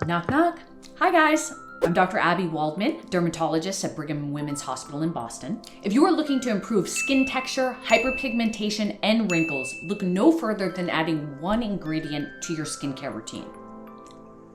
Knock, knock. Hi, guys. I'm Dr. Abby Waldman, dermatologist at Brigham and Women's Hospital in Boston. If you are looking to improve skin texture, hyperpigmentation, and wrinkles, look no further than adding one ingredient to your skincare routine: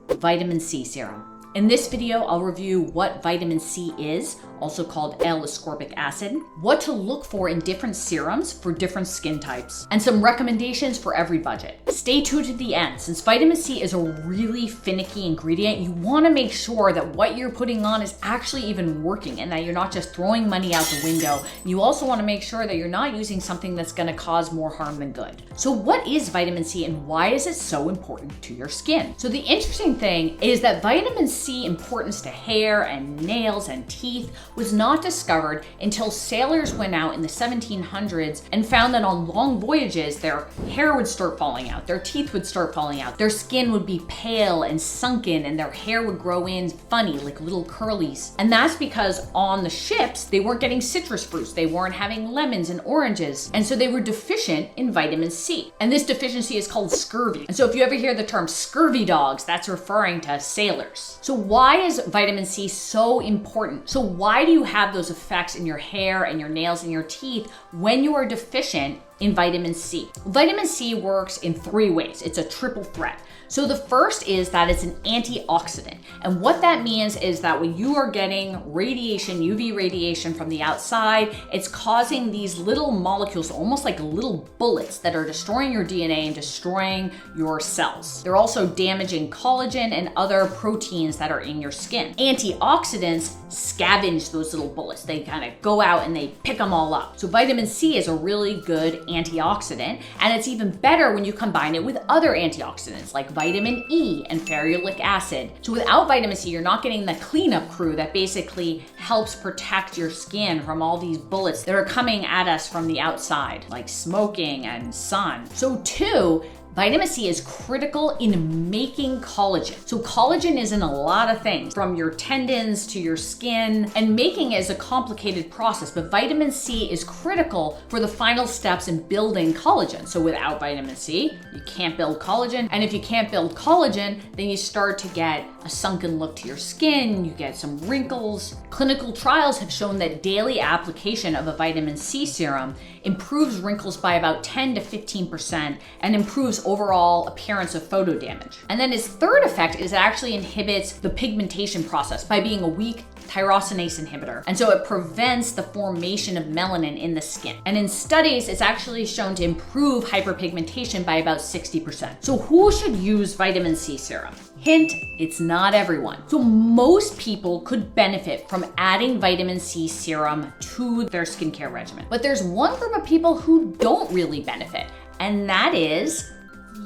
vitamin C serum. In this video, I'll review what vitamin C is, also called L-ascorbic acid, what to look for in different serums for different skin types, and some recommendations for every budget. Stay tuned to the end. Since vitamin C is a really finicky ingredient, you want to make sure that what you're putting on is actually even working and that you're not just throwing money out the window. You also want to make sure that you're not using something that's going to cause more harm than good. So what is vitamin C and why is it so important to your skin? So the interesting thing is that vitamin C importance to hair and nails and teeth was not discovered until sailors went out in the 1700s and found that on long voyages, their hair would start falling out, their teeth would start falling out, their skin would be pale and sunken, and their hair would grow in funny, like little curlies. And that's because on the ships, they weren't getting citrus fruits, they weren't having lemons and oranges, and so they were deficient in vitamin C. And this deficiency is called scurvy. And so if you ever hear the term scurvy dogs, that's referring to sailors. So why is vitamin C so important? So why do you have those effects in your hair and your nails and your teeth when you are deficient in vitamin C? Vitamin C works in three ways. It's a triple threat. So the first is that it's an antioxidant. And what that means is that when you are getting radiation, UV radiation from the outside, it's causing these little molecules, almost like little bullets, that are destroying your DNA and destroying your cells. They're also damaging collagen and other proteins that are in your skin. Antioxidants scavenge those little bullets. They kind of go out and they pick them all up. So vitamin C is a really good antioxidant, and it's even better when you combine it with other antioxidants like vitamin E and ferulic acid. So without vitamin C, you're not getting the cleanup crew that basically helps protect your skin from all these bullets that are coming at us from the outside, like smoking and sun. So two, vitamin C is critical in making collagen. So collagen is in a lot of things, from your tendons to your skin, and making it is a complicated process, but vitamin C is critical for the final steps in building collagen. So without vitamin C, you can't build collagen, and if you can't build collagen, then you start to get a sunken look to your skin, you get some wrinkles. Clinical trials have shown that daily application of a vitamin C serum improves wrinkles by about 10 to 15% and improves overall appearance of photo damage. And then its third effect is it actually inhibits the pigmentation process by being a weak tyrosinase inhibitor. And so it prevents the formation of melanin in the skin. And in studies, it's actually shown to improve hyperpigmentation by about 60%. So who should use vitamin C serum? Hint, it's not everyone. So most people could benefit from adding vitamin C serum to their skincare regimen. But there's one group of people who don't really benefit, and that is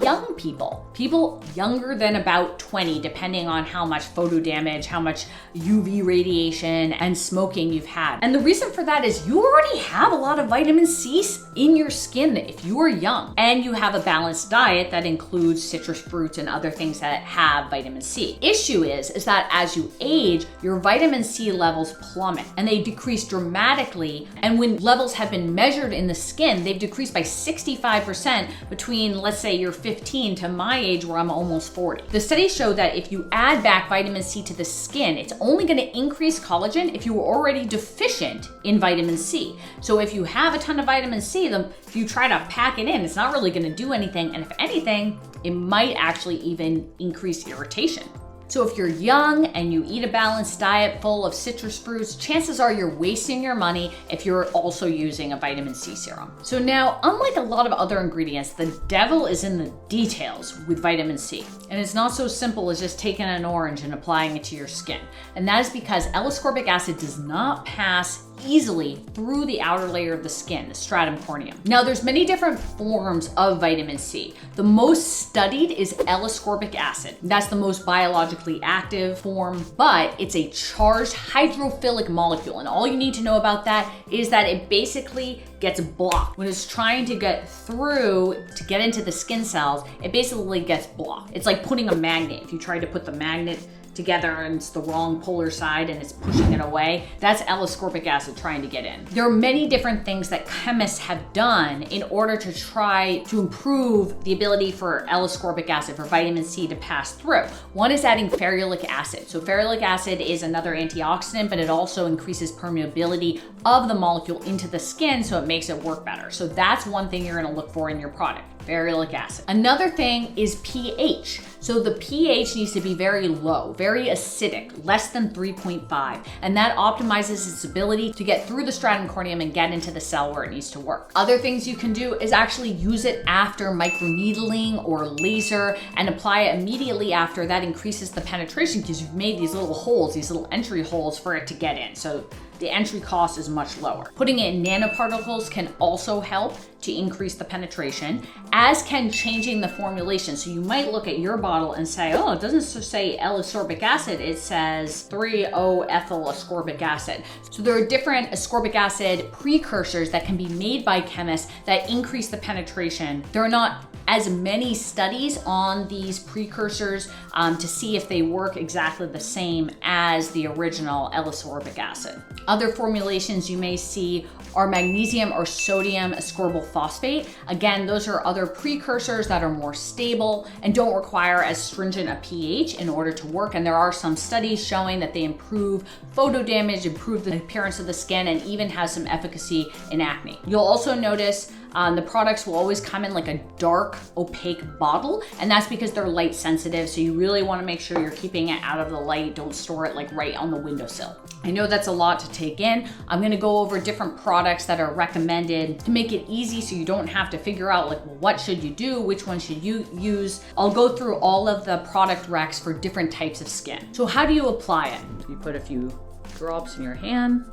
young people. People younger than about 20, depending on how much photo damage, how much UV radiation and smoking you've had. And the reason for that is you already have a lot of vitamin C in your skin if you are young, and you have a balanced diet that includes citrus fruits and other things that have vitamin C. Issue is that as you age, your vitamin C levels plummet and they decrease dramatically. And when levels have been measured in the skin, they've decreased by 65% between, let's say, you're 15 to my age where I'm almost 40. The studies show that if you add back vitamin C to the skin, it's only going to increase collagen if you were already deficient in vitamin C. So if you have a ton of vitamin C, if you try to pack it in, it's not really going to do anything. And if anything, it might actually even increase irritation. So if you're young and you eat a balanced diet full of citrus fruits, chances are you're wasting your money if you're also using a vitamin C serum. So now, unlike a lot of other ingredients, the devil is in the details with vitamin C. And it's not so simple as just taking an orange and applying it to your skin. And that is because L-ascorbic acid does not pass easily through the outer layer of the skin, the stratum corneum. Now, there's many different forms of vitamin C. The most studied is L-ascorbic acid. That's the most biologically active form, but it's a charged hydrophilic molecule. And all you need to know about that is that it basically gets blocked. When it's trying to get through to get into the skin cells, it basically gets blocked. It's like putting a magnet. If you try to put the magnet together and it's the wrong polar side and it's pushing it away. That's L-ascorbic acid trying to get in. There are many different things that chemists have done in order to try to improve the ability for L-ascorbic acid, for vitamin C to pass through. One is adding ferulic acid. So ferulic acid is another antioxidant, but it also increases permeability of the molecule into the skin, so it makes it work better. So that's one thing you're gonna look for in your product. Ferulic acid. Another thing is pH. So the pH needs to be very low, very acidic, less than 3.5. And that optimizes its ability to get through the stratum corneum and get into the cell where it needs to work. Other things you can do is actually use it after microneedling or laser and apply it immediately after. That increases the penetration because you've made these little holes, these little entry holes for it to get in. So the entry cost is much lower. Putting it in nanoparticles can also help to increase the penetration, as can changing the formulation. So you might look at your bottle and say, oh, it doesn't say L-ascorbic acid, it says 3-O-ethyl ascorbic acid. So there are different ascorbic acid precursors that can be made by chemists that increase the penetration. There are not as many studies on these precursors to see if they work exactly the same as the original L-ascorbic acid. Other formulations you may see are magnesium or sodium ascorbyl phosphate. Again, those are other precursors that are more stable and don't require as stringent a pH in order to work. And there are some studies showing that they improve photo damage, improve the appearance of the skin, and even has some efficacy in acne. You'll also notice the products will always come in like a dark, opaque bottle, and that's because they're light sensitive. So you really want to make sure you're keeping it out of the light. Don't store it like right on the windowsill. I know that's a lot to take in. I'm going to go over different products that are recommended to make it easy so you don't have to figure out like, well, what should you do? Which one should you use? I'll go through all of the product recs for different types of skin. So how do you apply it? You put a few drops in your hand.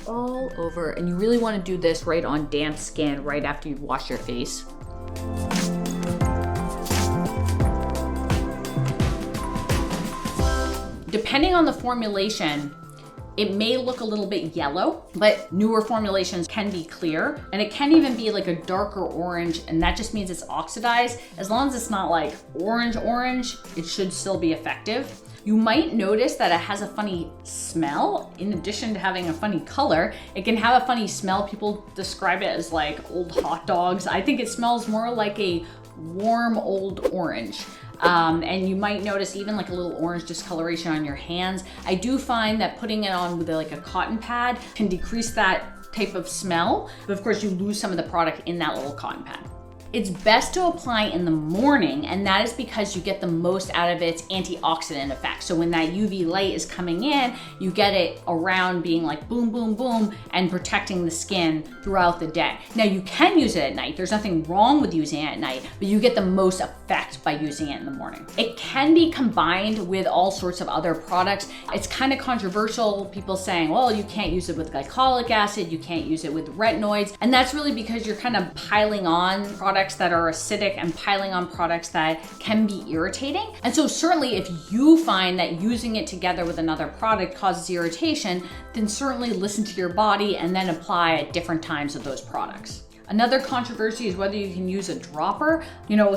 All over, and you really want to do this right on damp skin right after you've washed your face. Depending on the formulation, it may look a little bit yellow, but newer formulations can be clear, and it can even be like a darker orange, and that just means it's oxidized. As long as it's not like orange, it should still be effective. You might notice that it has a funny smell. In addition to having a funny color, it can have a funny smell. People describe it as like old hot dogs. I think it smells more like a warm old orange. And you might notice even like a little orange discoloration on your hands. I do find that putting it on with like a cotton pad can decrease that type of smell, but of course you lose some of the product in that little cotton pad. It's best to apply in the morning, and that is because you get the most out of its antioxidant effect. So when that UV light is coming in, you get it around being like boom, boom, boom, and protecting the skin throughout the day. Now you can use it at night. There's nothing wrong with using it at night, but you get the most effect by using it in the morning. It can be combined with all sorts of other products. It's kind of controversial, people saying, well, you can't use it with glycolic acid, you can't use it with retinoids, and that's really because you're kind of piling on products that are acidic and piling on products that can be irritating. And so certainly if you find that using it together with another product causes irritation, then certainly listen to your body and then apply at different times of those products. Another controversy is whether you can use a dropper.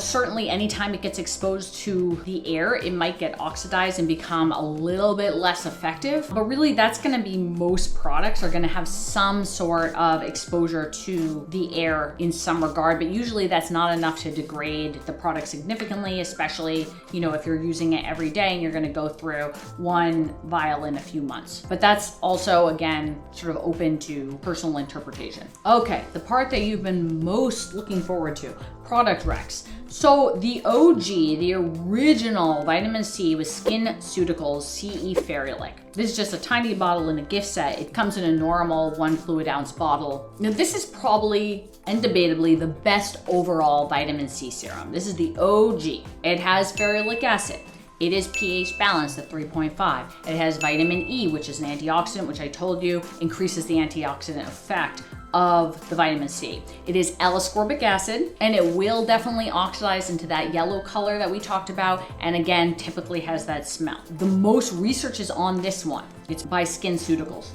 Certainly anytime it gets exposed to the air, it might get oxidized and become a little bit less effective. But really that's gonna be most products are gonna have some sort of exposure to the air in some regard, but usually that's not enough to degrade the product significantly, especially, if you're using it every day and you're gonna go through one vial in a few months. But that's also, again, sort of open to personal interpretation. Okay, the part that you've been most looking forward to, product recs. So the OG, the original vitamin C with SkinCeuticals CE Ferulic. This is just a tiny bottle in a gift set. It comes in a normal 1 fluid ounce bottle. Now this is probably and debatably the best overall vitamin C serum. This is the OG. It has ferulic acid. It is pH balanced at 3.5. It has vitamin E, which is an antioxidant, which I told you increases the antioxidant effect of the vitamin C. It is L-ascorbic acid, and it will definitely oxidize into that yellow color that we talked about, and again, typically has that smell. The most research is on this one. It's by SkinCeuticals,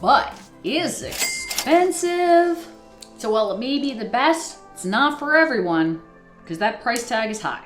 but is expensive. So while it may be the best, it's not for everyone, because that price tag is high.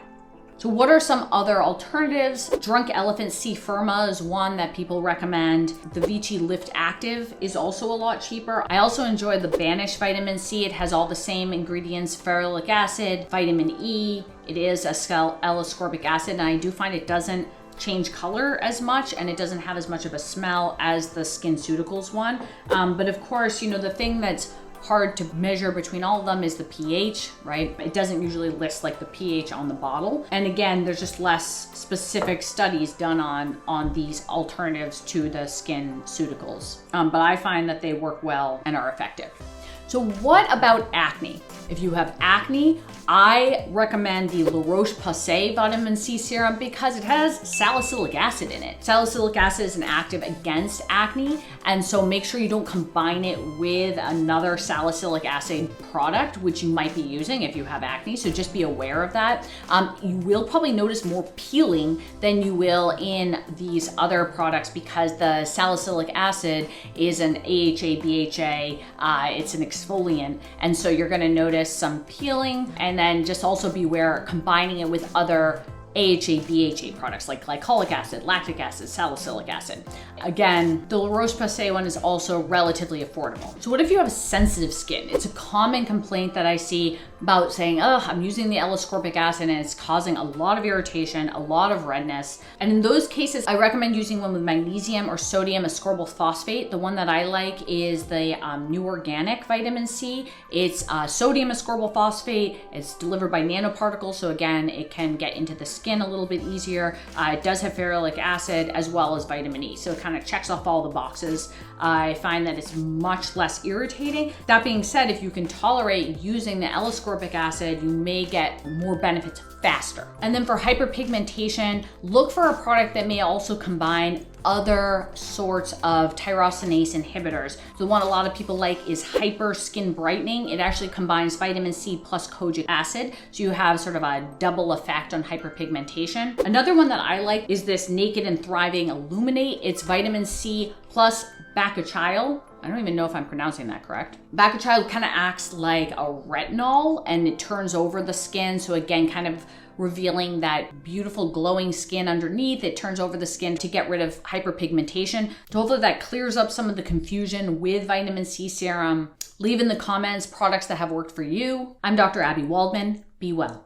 So what are some other alternatives? Drunk Elephant C Firma is one that people recommend. The Vichy Lift Active is also a lot cheaper. I also enjoy the Banish Vitamin C. It has all the same ingredients, ferulic acid, vitamin E. It is L-ascorbic acid, and I do find it doesn't change color as much, and it doesn't have as much of a smell as the SkinCeuticals one. But of course, you know, the thing that's hard to measure between all of them is the pH, right? It doesn't usually list like the pH on the bottle. And again, there's just less specific studies done on these alternatives to the SkinCeuticals. But I find that they work well and are effective. So what about acne? If you have acne, I recommend the La Roche-Posay Vitamin C Serum because it has salicylic acid in it. Salicylic acid is an active against acne, and so make sure you don't combine it with another salicylic acid product, which you might be using if you have acne, so just be aware of that. You will probably notice more peeling than you will in these other products because the salicylic acid is an AHA, BHA, it's an exfoliant, and so you're gonna notice some peeling, and then just also beware combining it with other AHA, BHA products like glycolic acid, lactic acid, salicylic acid. Again, the La Roche-Posay one is also relatively affordable. So what if you have sensitive skin? It's a common complaint that I see about saying, oh, I'm using the L-ascorbic acid and it's causing a lot of irritation, a lot of redness. And in those cases, I recommend using one with magnesium or sodium ascorbyl phosphate. The one that I like is the New Organic Vitamin C. It's sodium ascorbyl phosphate. It's delivered by nanoparticles, so again, it can get into the skin a little bit easier. It does have ferulic acid as well as vitamin E, so it kind of checks off all the boxes. I find that it's much less irritating. That being said, if you can tolerate using the L-ascorbic acid, you may get more benefits faster. And then for hyperpigmentation, look for a product that may also combine other sorts of tyrosinase inhibitors. The one a lot of people like is Hyper Skin Brightening. It actually combines vitamin C plus kojic acid, so you have sort of a double effect on hyperpigmentation. Another one that I like is this Naked and Thriving Illuminate. It's vitamin C plus bakuchiol. I don't even know if I'm pronouncing that correct. Bakuchiol kind of acts like a retinol and it turns over the skin. So again, kind of revealing that beautiful glowing skin underneath. It turns over the skin to get rid of hyperpigmentation. So hopefully that clears up some of the confusion with vitamin C serum. Leave in the comments products that have worked for you. I'm Dr. Abby Waldman. Be well.